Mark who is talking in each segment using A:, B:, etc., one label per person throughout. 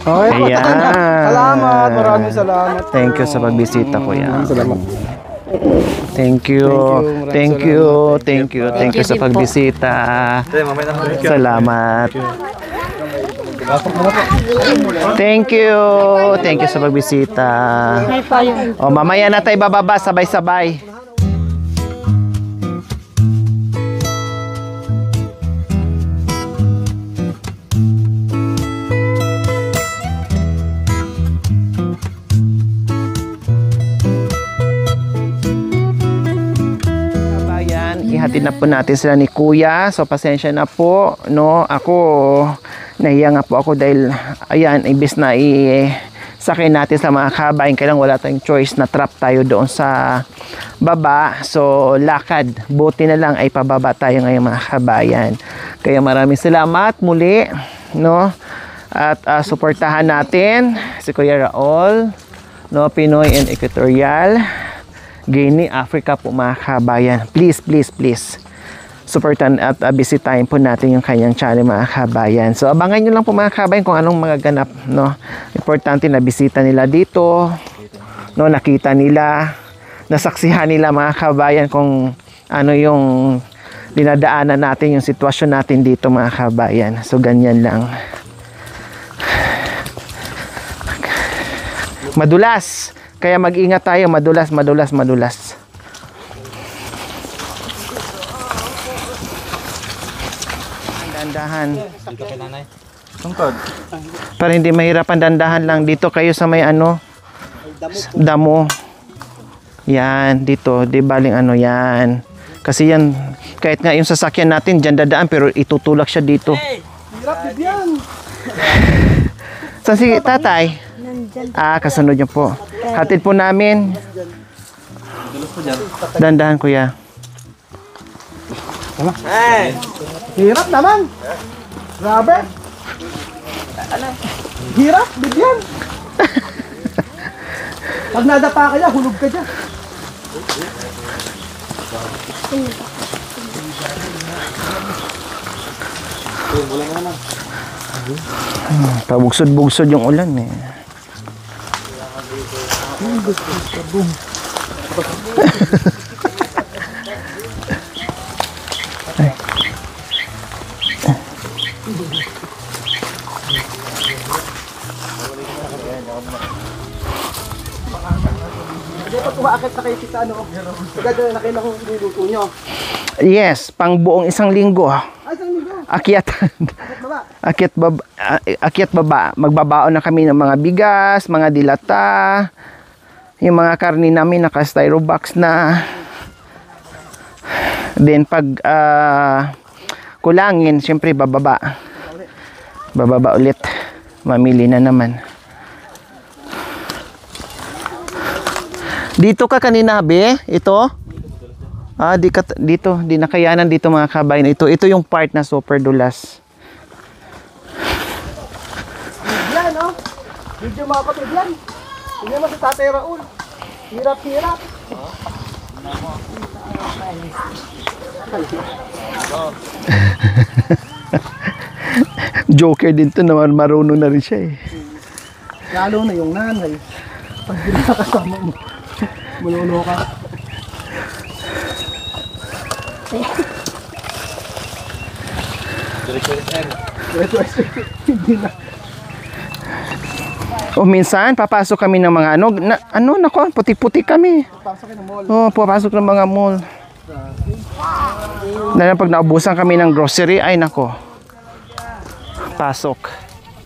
A: Okay po.
B: Ayan.
A: Salamat. Maraming salamat.
B: Thank you sa pagbisita, kuya.
A: Salamat.
B: Thank you. Thank you. Thank you. Thank you sa pagbisita. Salamat. Thank you. Thank you sa pagbisita. O, mamaya na tayo bababa sabay-sabay. Ihatid na po natin sila ni Kuya. So pasensya na po, no. Ako nahiya nga po ako dahil ayan, ibis na sakay natin sa mga kabayan, kailang wala tayong choice, na trap tayo doon sa baba. So lakad, buti na lang ay pababa tayo ngayon mga kabayan. Kaya maraming salamat muli, no. At suportahan natin si Kuya Raul, no, Pinoy and Equatorial Guinea, Africa po mga kabayan. Please, please, please supportan at bisitahin po natin yung kanyang channel mga kabayan. So abangan nyo lang po mga kabayan kung anong mga ganap, no. Importante na bisita nila dito, no, nakita nila, nasaksihan nila mga kabayan kung ano yung dinadaanan natin, yung sitwasyon natin dito mga kabayan. So ganyan lang. Madulas. Kaya mag-ingat tayo, madulas. Dandahan.
C: Dito kay nanay.
A: Tungkod.
B: Para hindi mahirapan, dandahan lang. Dito kayo sa may ano, damo. Yan, dito. Di baling ano yan. Kasi yan, kahit nga yung sasakyan natin, dyan dadaan, pero itutulak siya dito.
A: Hirap yan.
B: Saan si tatay? Kasunod niyo po. Hatid po namin. Dandahan, kuya.
A: Hey! Hirap naman. Grabe. Hirap, bigyan. Pag nadapa ka niya, hulog ka dyan.
B: Pabugsod-bugsod yung ulan eh.
A: Hindi pa tumaakit na kayo sa ano. Agad na kayo ng niluto nyo.
B: Yes, pang buong isang linggo.
A: Ay, isang linggo.
B: Akyat.
A: Baba.
B: Akyat baba. Magbabaon na kami ng mga bigas, mga dilata. Yung mga karni namin naka-styro box na. Then pag kulangin, syempre bababa. Bababa ulit. Mamili na naman. Dito ka kanina, be? Ito? Dito. Di nakayanan dito mga kabayan. Ito yung part na super dulas.
A: Yan, no? Video mga kapatid yan. Tingnan mo si Tatay Raul. Hirap.
B: Joker din to naman, marunong na rin siya eh.
A: Lalo na yung nanay. Pag ginakasama mo, malulo ka. Hindi na.
B: O minsan, papasok kami ng mga nako, puti-puti kami.
A: Pasok ng mall.
B: Oo, papasok ng mga mall. Dahil pag naubusan kami ng grocery, ay nako. Pasok.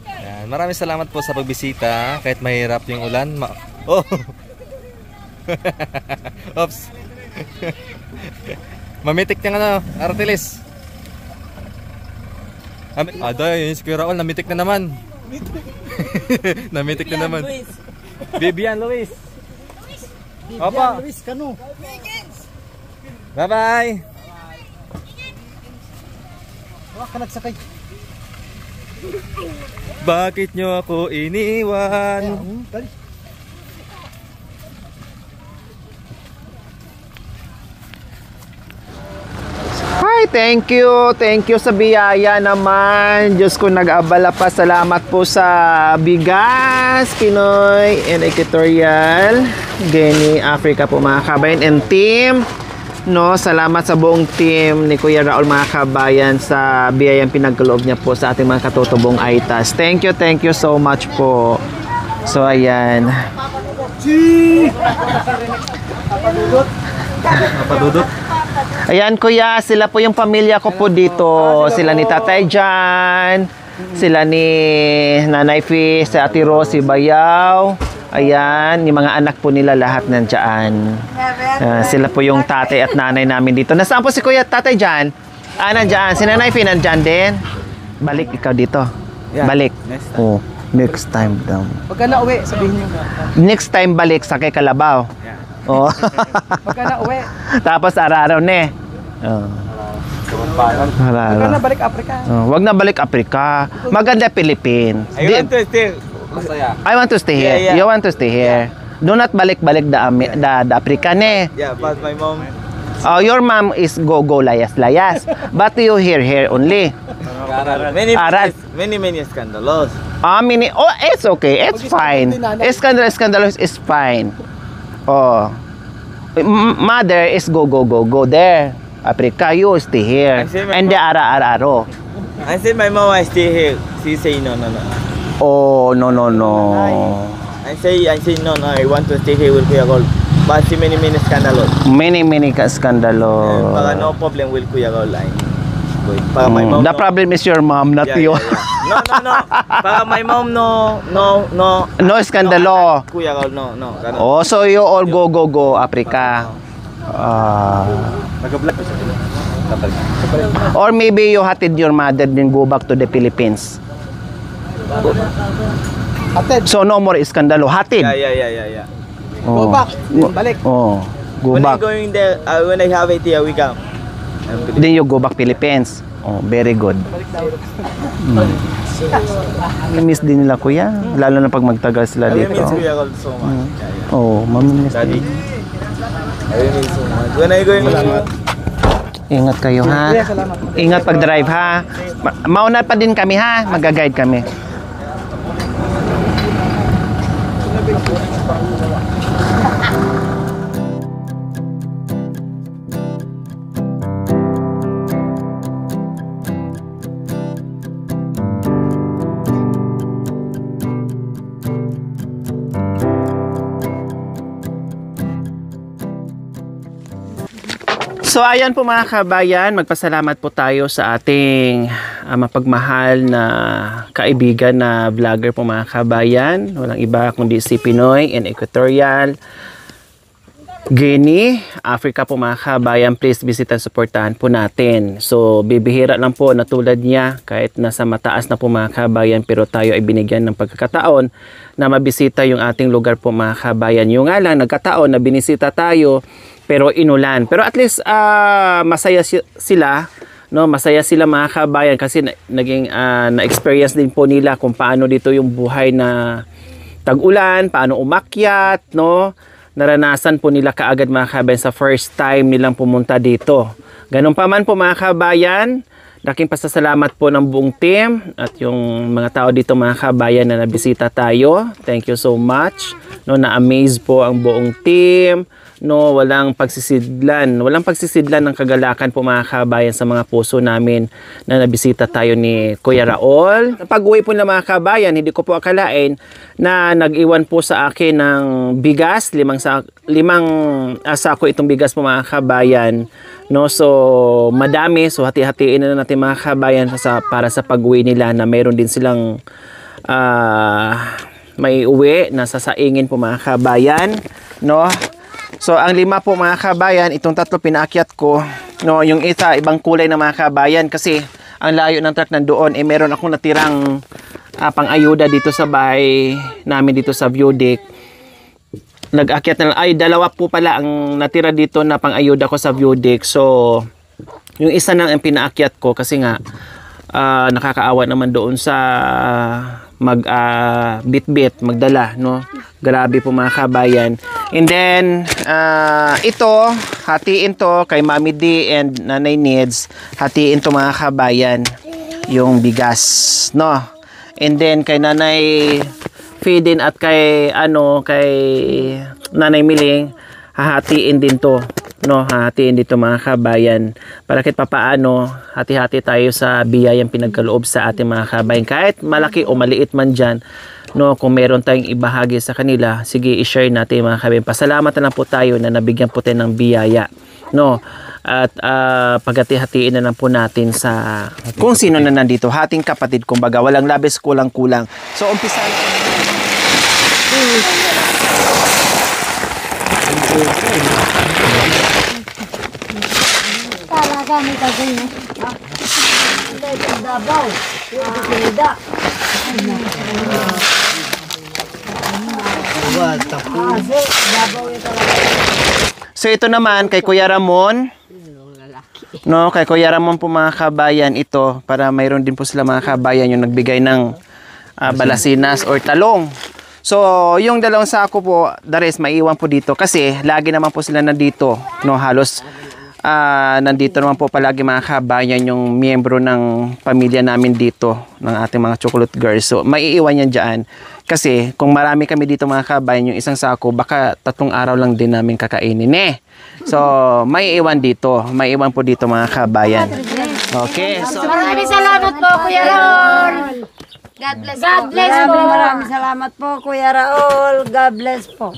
C: Yan. Maraming salamat po sa pagbisita. Kahit mahirap yung ulan. Oh! Oops! Mamitik niyang ano, Artelis. Aday, yung si Kuya Raul, namitik na naman. Namitik na naman. Bibian Luis. Opo.
A: Luis, kano?
C: Bye-bye.
A: Wala ka nagsakay.
C: Bakit nyo ako iniwan?
B: Hi! Ay, thank you. Thank you sa biyaya naman. Diyos ko, nag-abala pa. Salamat po sa bigas, Pinoy and Equatorial Guinea, Africa po mga kabayan. And team, no, salamat sa buong team ni Kuya Raul mga kabayan sa biyayang pinagkaloob niya po sa ating mga katutubong Aitas. Thank you so much po. So, ayan.
C: Papadudot.
B: Ayan kuya, sila po yung pamilya ko po dito. Sila ni Tatay Jan, sila ni Nanay Fi, si Ate Rosie Bayaw. Ayan, yung mga anak po nila lahat nandyan. Sila po yung tatay at nanay namin dito. Nasaan po si Kuya Tatay Jan? Nandyan. Si Nanay Fi nandyan din. Balik ikaw dito. Balik. Next time daw.
A: Pagka na-uwi, sabihin niyo.
B: Next time balik, sakay Kalabaw. Oh.
A: Pagka na-uwi.
B: Tapos araw-araw ne. Oh.
A: Pagka na balik Africa.
B: Oh, wag na balik Africa. Maganda Philippines.
C: I want to stay. Masaya.
B: I want to stay here.
C: Yeah.
B: You want to stay here. Do not balik-balik the Africa ne.
C: Yeah, but my mom.
B: Oh, your mom is go layas. But you here only.
C: Many scandalous.
B: It's okay. It's fine. Scandalous is fine. Oh. Mother is go there. Africa, you stay here. And the ara-ara-aro.
D: I said my mom I stay here. She say no.
B: Oh, no.
D: I say no. I want to stay here with Kuya Gol. But she many scandalous.
B: Many scandalous.
D: Baka no problem with Kuya Gol. Baka my mom.
B: The problem is your mom, not you.
D: No. Baka my mom no.
B: No scandalo.
D: Kuya Gol no.
B: Oh, so you all go Africa.
C: Nag-vlog ko siya.
B: Or maybe you hatid your mother then go back to the Philippines.
A: Atid.
B: So no more iskandalo. Hatid.
D: Yeah.
A: Go back. Balik.
B: Oh, go
D: When I
B: back.
D: going there, when I have it here, we come.
B: Then you go back Philippines. Oh, very good. Miss din nila kuya, lalo na pag magtagal sila
D: I
B: dito.
D: miss Kuya Gol so much.
B: Oh, mamimiss
D: Daddy.
B: din.
D: I miss so much. When I going
B: Ingat kayo ha. Ingat pag drive ha. Mauna pa din kami ha. Mag-guide kami. So ayan po mga kabayan, magpasalamat po tayo sa ating mapagmahal na kaibigan na vlogger po mga kabayan. Walang iba kundi si Pinoy and Equatorial Guinea, Africa po mga kabayan. Please visit and supportahan po natin. So bibihira lang po na tulad niya kahit nasa mataas na po mga kabayan, pero tayo ay binigyan ng pagkakataon na mabisita yung ating lugar po mga kabayan. Yung nga lang nagkataon na binisita tayo pero inulan. Pero at least masaya sila, no? Masaya sila mga kabayan kasi naging na-experience din po nila kung paano dito yung buhay na tag-ulan, paano umakyat, no? Naranasan po nila kaagad mga kabayan sa first time nilang pumunta dito. Ganun pa man po mga kabayan, laking pasasalamat po ng buong team at yung mga tao dito mga kabayan na nabisita tayo. Thank you so much. No, na-amaze po ang buong team. No, walang pagsisidlan ng kagalakan po mga kabayan sa mga puso namin na nabisita tayo ni Kuya Raul. Sa pag-uwi po ng mga kabayan, hindi ko po akalain na nag-iwan po sa akin ng bigas, limang sako itong bigas po mga kabayan. No, so madami, so hati-hatiin na natin mga kabayan para sa pag-uwi nila na mayroon din silang may uwi na sasaingin po mga kabayan, no? So ang 5 po mga kabayan, itong 3 pinaakyat ko, no, yung isa ibang kulay na mga kabayan kasi ang layo ng truck nandoon, meron akong natirang pang-ayuda dito sa bahay namin dito sa view deck. Nag-akyat na lang, 2 po pala ang natira dito na pang-ayuda ko sa view deck. So yung isa nang ang pinaakyat ko kasi nga nakakaawa naman doon sa bit-bit, magdala, no? Grabe po mga kabayan. And then, ito, hatiin to kay Mami D and Nanay Needs. Hatiin to mga kabayan, yung bigas, no? And then kay Nanay Fidin at kay kay Nanay Miling, hahatiin din to, no? Hahatiin dito mga kabayan para kahit papaano hati-hati tayo sa biyayang pinagkaloob sa ating mga kabayan, kahit malaki o maliit man dyan, no? Kung meron tayong ibahagi sa kanila, sige, i-share natin mga kabayan. Pasalamat na lang po tayo na nabigyan po tayo ng biyaya, no? At paghati-hatiin na lang po natin sa kung sino na nandito, hating kapatid, kumbaga walang labis, kulang-kulang. So umpisa na
E: Talaga may gagawin eh. Dabaw.
B: So ito naman kay Kuya Ramon. No, kay Kuya Ramon po mga kabayan ito, para mayroon din po sila mga kabayan yung nagbigay ng balasinas or talong. So, yung dalawang sako po, the rest maiwan po dito kasi lagi naman po sila nandito, no, halos nandito naman po palagi mga kabayan yung miyembro ng pamilya namin dito, ng ating mga chocolate girls. So, maiiwan yan dyan. Kasi kung marami kami dito mga kabayan, yung isang sako, baka 3 araw lang din namin kakainin eh. So, maiiwan dito. Maiiwan po dito mga kabayan. Okay. So,
E: Maraming salamat po, Kuya Raul. God bless po. God bless po.
F: Maraming salamat po, Kuya Raul. God bless po.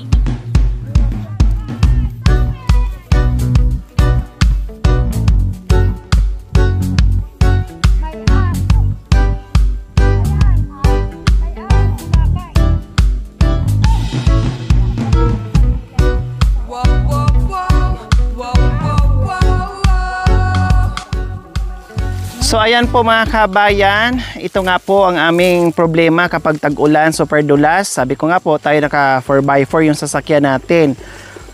B: So ayan po mga kabayan, ito nga po ang aming problema kapag tag-ulan, super dulas. Sabi ko nga po, tayo naka 4x4 yung sasakyan natin,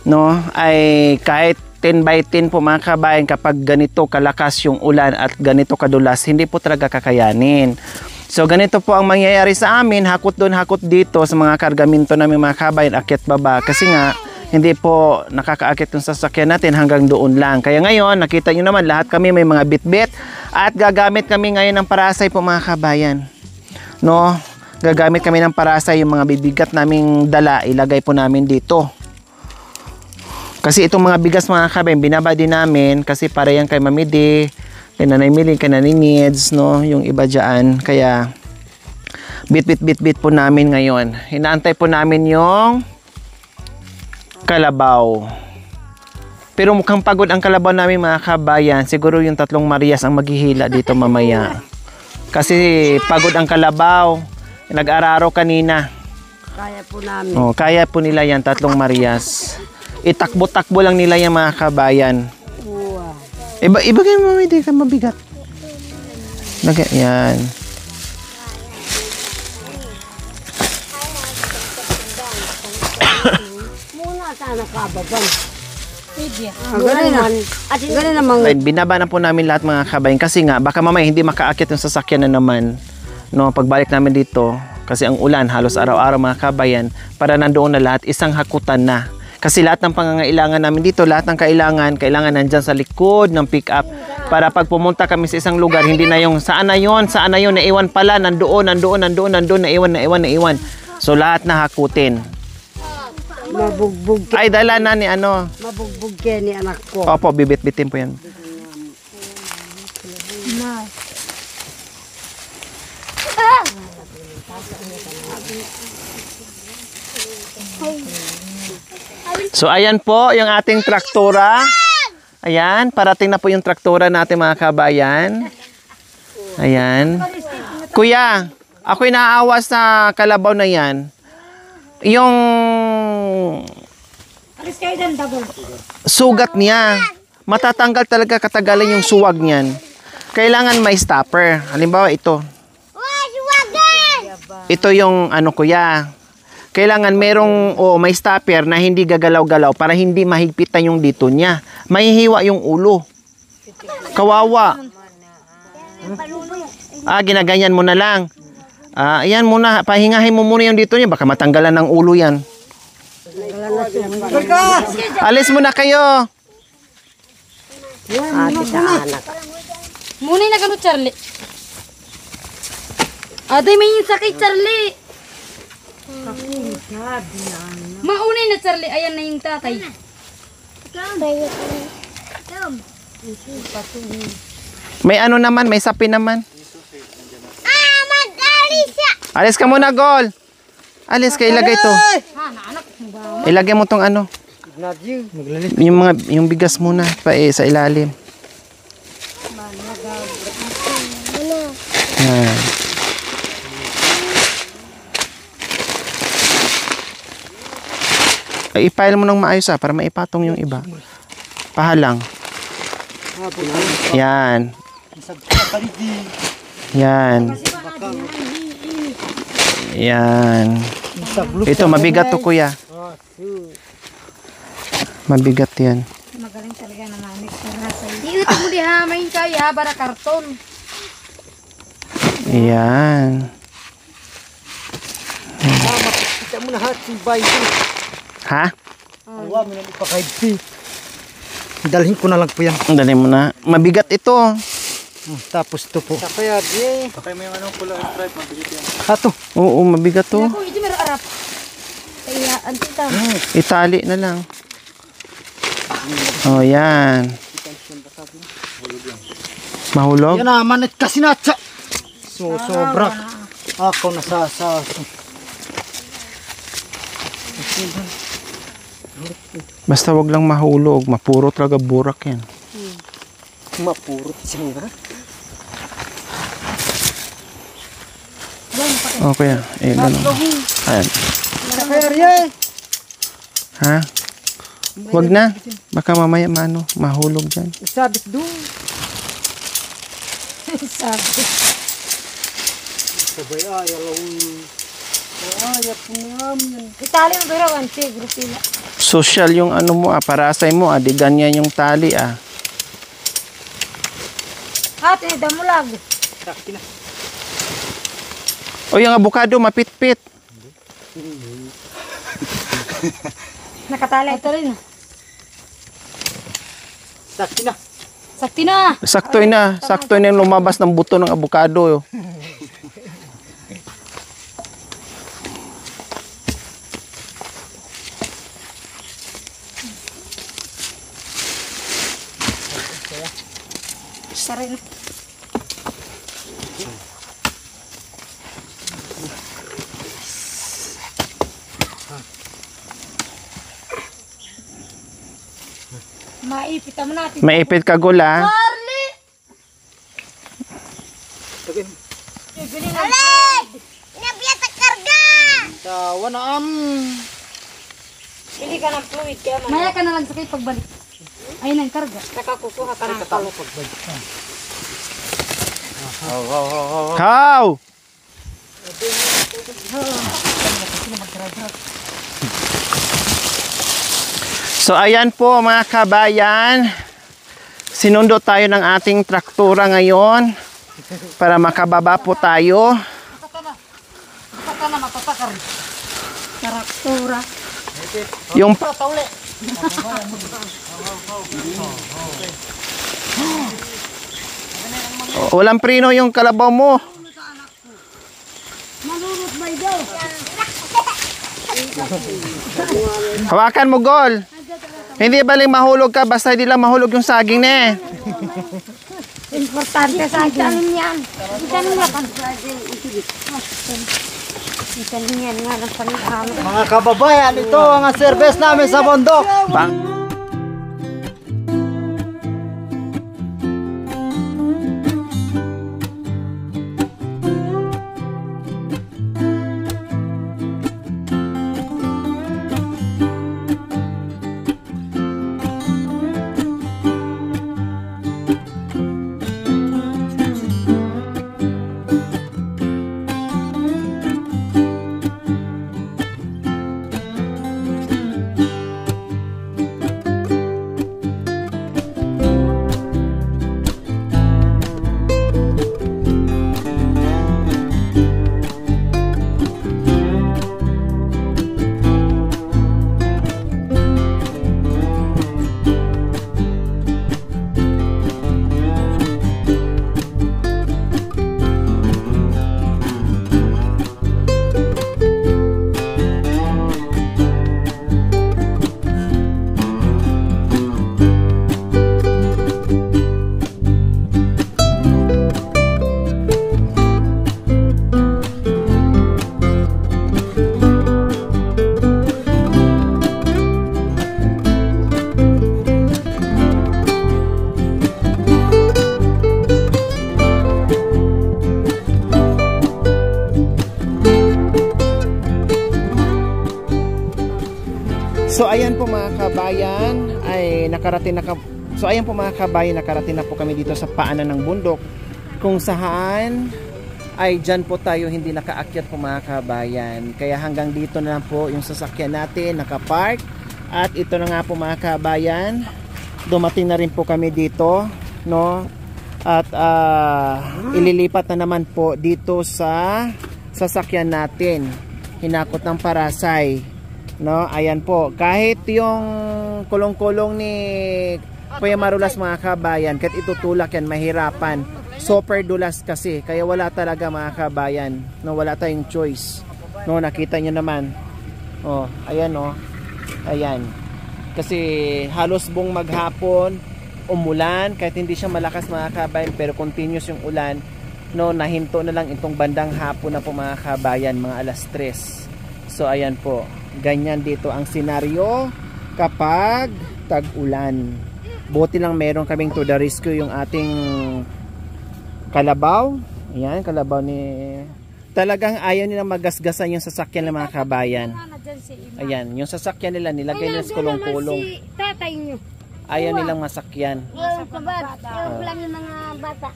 B: no? Ay kahit 10x10 po mga kabayan, kapag ganito kalakas yung ulan at ganito kadulas, hindi po talaga kakayanin. So ganito po ang mangyayari sa amin, hakot doon, hakot dito sa mga kargamento namin mga kabayan, akyat baba, kasi nga hindi po nakakaakit yung sasakyan natin, hanggang doon lang. Kaya ngayon, nakita nyo naman, lahat kami may mga bitbit at gagamit kami ngayon ng parasay po mga kabayan. No? Gagamit kami ng parasay, yung mga bibigat naming dala, ilagay po namin dito. Kasi itong mga bigas mga kabayan, binaba din namin kasi para yan kay Mami D, kay Nanay Miling, kay Nanay Needs, no? Yung iba dyan. Kaya bit po namin ngayon. Hinaantay po namin yung kalabaw. Pero mukhang pagod ang kalabaw namin mga kabayan. Siguro yung 3 Marias ang maghihila dito mamaya. Kasi pagod ang kalabaw. Nag-araro kanina.
F: Kaya po namin.
B: Oh, kaya po nila yan, 3 Marias. Itakbo-takbo lang nila yan mga kabayan.
F: Wow.
B: Ibagay mo, hindi ka mabigat. Yan.
F: Sana kababan. Ganun na. Ganun namang.
B: Binaba na po namin lahat mga kabayan kasi nga baka mamaya hindi makaakit yung sasakyan na naman, no, pagbalik namin dito kasi ang ulan halos araw-araw mga kabayan, para nandoon na lahat, isang hakutan na. Kasi lahat ng pangangailangan namin dito, lahat ng kailangan nandyan sa likod ng pick-up, para pag pumunta kami sa isang lugar, hindi na yung saan na yon, naiwan pala, nandoon, naiwan. So lahat na hakutin.
F: Mabugbog.
B: Ay, dala na ni ano.
F: Mabugbog kaya ni anak ko.
B: Opo, bibit-bitin po yan. So, ayan po yung ating traktora. Ayan, parating na po yung traktora natin mga kabayan. Ayan. Kuya, ako'y naaawa sa kalabaw na yan. Yung sugat niya, matatanggal talaga katagalan yung suwag niyan. Kailangan may stopper. Halimbawa ito. Ito yung ano kuya. Kailangan merong may stopper na hindi gagalaw-galaw para hindi mahigpitan yung dito niya. Mahihiwa yung ulo. Kawawa. Ginaganyan mo na lang. Ayan muna, pahingahin mo muna yung dito niya, baka matanggalan ng ulo yan. Alis muna kayo.
F: Ate sa anak.
E: Muna na gano, Charlie. Aday, may sakit, Charlie. Maunay na, Charlie. Ayan na yung tatay.
B: May ano naman, may sapi naman. Alis ka muna, Gol. Alis ka, ilagay to. Ilagay mo tong ano. Yung bigas muna pa sa ilalim. Yan. Ay, i-file mo ng maayos para maipatong yung iba. Pahalang. Yan. Yan. Yan. Ito, mabigat to, kuya. Mabigat yan.
E: Magaling talaga na namin. Iutok mo di ha, main kaya, bara karton.
B: Yan.
A: Kita mo na hat si Bayo.
B: Ha?
A: Awa, may nalipakaid. Dalhin ko na lang po yan.
B: Dali mo na. Mabigat ito.
A: Tapos ito po. Kaya di. Pakay mo yung anong pula ng stripe, mabigat yan. Hato.
B: Oo, mabigat to.
E: Ako, hindi meron arap. Kaya, antita.
B: Itali na lang. Oh, yan. Mahulog?
A: Yan na, manit kasi na. So, sobra. Ako nasa
B: Basta wag lang mahulog. Mapuro talaga burak yan.
A: mapurot siya.
B: Okay. Ganun. Ayan. Ha? Wag na. Baka mamaya mahulog dyan.
A: Sabit doon.
E: Sabi.
A: Sabay ayaw. Ayaw po namin.
E: Itali mo pero anti, grupila.
B: Social yung ano mo parasay mo di ganyan yung tali
E: Ate, damulag.
A: Sakti na.
B: O yung abukado mapit-pit.
E: Nakatali. Ito rin.
A: Sakti na.
E: Sakti na.
B: Sakto na yung lumabas ng buto ng abukado.
E: Saray na. Maipit mo natin.
B: Maipit ka gula.
E: Charlie! Inabiyat ang karga!
A: Tawa na
E: Pili ka ng fluid kaya man. Maya ka na lang sakay pagbalik. Ayun ang karga. Nakakukuha ka ng talo pagbalik.
B: Kaw! So ayan po mga kabayan, sinundo tayo ng ating traktura ngayon para makababa po tayo.
E: Baka na mapatakar. Traktura.
B: Yung walang preno yung kalabaw mo. Hawakan mo, Gol. Hindi baling mahulog ka, basta hindi lang mahulog yung saging na
E: Importante sa akin yan. Itanong lang ang Itanong yan nga ng panahon.
A: mga kababayan, ito ang service namin sa bundok.
B: Bang. So ayan po mga kabayan, nakarating na po kami dito sa paanan ng bundok, kung saan ay dyan po tayo hindi nakaakyat po mga kabayan. Kaya hanggang dito na lang po yung sasakyan natin nakapark. At ito na nga po mga kabayan, dumating na rin po kami dito, no? At ililipat na naman po dito sa sasakyan natin. Hinakot ng Parasay, no? Ayan po, kahit yung kulong-kulong ni Kuya Marulas mga kabayan, kahit itutulak yan, mahirapan. Super dulas kasi, kaya wala talaga mga kabayan, no? Wala tayong choice, no? Nakita nyo naman, oh, ayan, oh, ayan, kasi halos buong maghapon umulan, kahit hindi siya malakas mga kabayan, pero continuous yung ulan, no? Nahinto na lang itong bandang hapon na po mga kabayan, mga alas 3. So ayan po, ganyan dito ang senaryo kapag tag-ulan. Buti lang meron kaming to the rescue yung ating kalabaw. Ayan, kalabaw ni... Talagang ayaw nilang magasgasan yung sasakyan ng mga kabayan. Ayan, yung sasakyan nila nilagay nila sa kulong-kulong.
E: Tatay niyo.
B: Ayaw nilang masakyan.
E: Yung kabat, yung lang yung mga bata.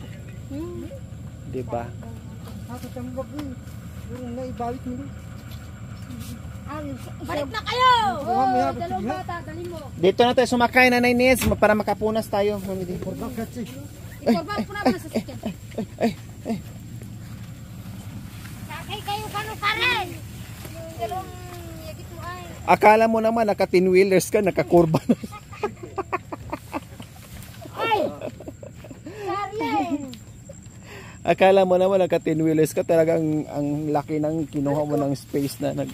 B: Diba?
E: Balik na kayo! Dalawang bata, dali mo.
B: Dito na tayo sumakay, Nanay Nez, para makapunas tayo.
E: Ikorban ko na sa sasakyan. Sakay kayo ka rin. Yung dalawang yagit mo ay.
B: Akala mo naman naka-10-wheelers ka, nakakurba na.
E: Ay! Sorry!
B: Akala mo naman naka-10-wheelers ka, talagang ang laki ng kinuha mo ng space na nag...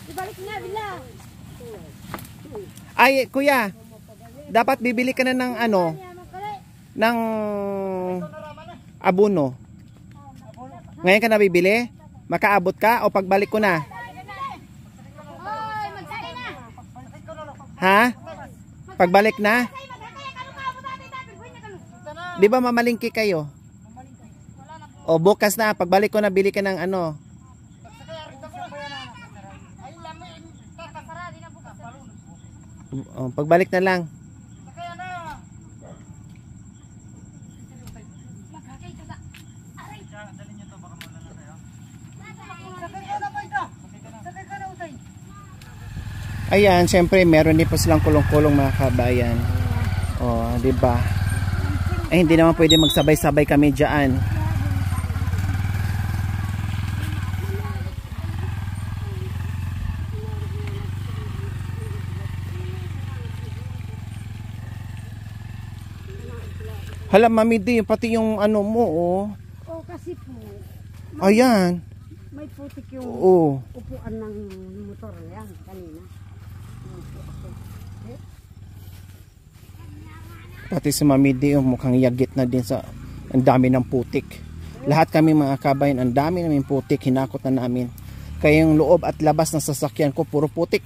E: Ibalik na, bila.
B: Ay, kuya, dapat bibili ka na ng ano, ng abono. Ngayon ka na bibili? Makaabot ka o pagbalik ko na?
E: Hoy, magsakay na.
B: Ha? Pagbalik na? Di ba mamalingki kayo? O bukas na, pagbalik ko na, bili ka ng ano. O, pagbalik na lang. Ayan, syempre meron din po silang kulong-kulong mga kabayan. O, di ba? Eh, hindi naman pwede magsabay-sabay kami diyan. Hala, Mami D, pati yung ano mo, oh.
F: Oh, kasi po,
B: Ayan.
F: may putik yung
B: Oo.
F: upuan ng motor yan kanina.
B: Pati si Mami D, mukhang yagit na din sa ang dami ng putik. Lahat kami mga kabayan, ang dami namin putik, hinakot na namin. Kaya yung loob at labas ng sasakyan ko, puro putik.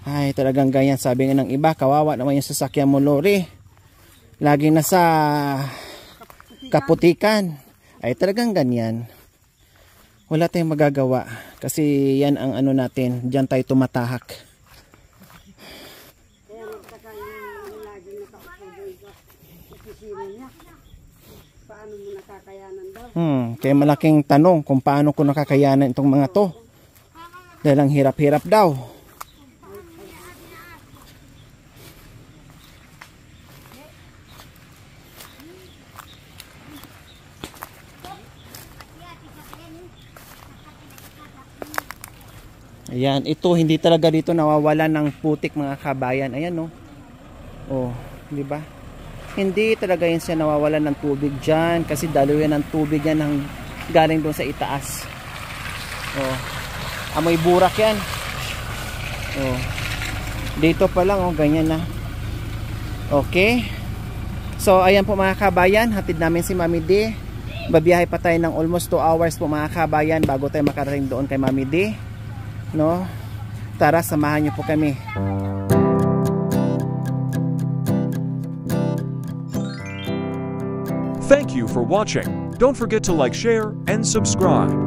B: Ay, talagang ganyan. Sabi nga ng iba, kawawa naman yung sasakyan mo, Lori. Laging nasa kaputikan. Ay, talagang ganyan. Wala tayong magagawa. Kasi yan ang ano natin, diyan tayo tumatahak.
F: Kaya nagtaka yung laging nakaupo doon sa opisina niya. Paano mo nakakayanan daw?
B: Kaya malaking tanong kung paano ko nakakayanan itong mga to. Dahil ang hirap-hirap daw. Ayan, ito hindi talaga dito nawawala ng putik mga kabayan. Ayan, no. Oh, di ba? Hindi talaga yan siya nawawala ng tubig diyan kasi dalo yan ng tubig yan ng galing doon sa itaas. Oh. Amoy burak yan. Oh. Dito pa lang, oh, ganyan na. Okay. So, ayan po mga kabayan, hatid namin si Mami D. Babiyahe pa tayo ng almost 2 hours po mga kabayan bago tayo makarating doon kay Mami D. No? Tara, samahan niyo po kami.
G: Thank you for watching. Don't forget to like, share, and subscribe.